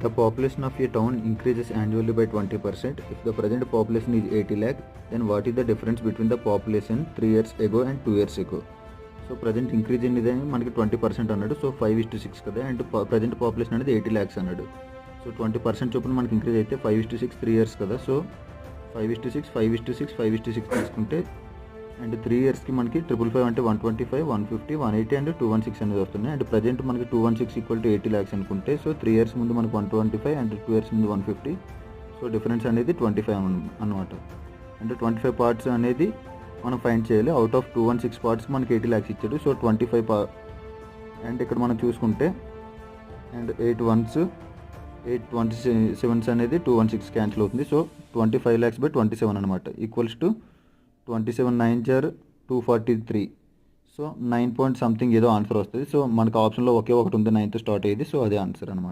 The population of a town increases annually by 20%. If the present population is 80 lakh, then what is the difference between the population 3 years ago and 2 years ago? So present increase అనేది మనకి 20% అన్నాడు. So 5:6 కదా, and present population అనేది 80 lakhs అన్నాడు. So 20% చొప్పున మనకి increase అయితే 5:6 3 years కదా. సో 5:6 5:6 5:6 తీసుకుంటే అండ్ 3 yearsకి మనకి 555 అంటే 125 150 180 అండ్ 216 అనేది వస్తున్నాయి. అండ్ ప్రజెంట్ మనకి 216 ఈక్వల్ టు 80 lakhs అనుకుంటే, సో 3 years ముందు మనకి 125 అండ్ 2 years ముందు 150. సో డిఫరెన్స్ అనేది 25 అనమాట. అంటే 25 parts అనేది మనం ఫైండ్ చేయాలి. అవుట్ ఆఫ్ 216 parts మనకి 80 lakhs ఇచ్చాడు. సో 25 అండ్ ఇక్కడ మనం చూసుకుంటే అండ్ 8 1s 8 27s అనేది 216 క్యాన్సిల్ అవుతుంది. సో 25 lakhs బై 27 అనమాట equals to 27 9s are 243. So 9 point something ఏదో ఆన్సర్ వస్తుంది. సో మనకు ఆప్షన్లో ఒకే ఒకటి ఉంది 9తో స్టార్ట్ అయ్యేది. సో అదే ఆన్సర్ అనమాట.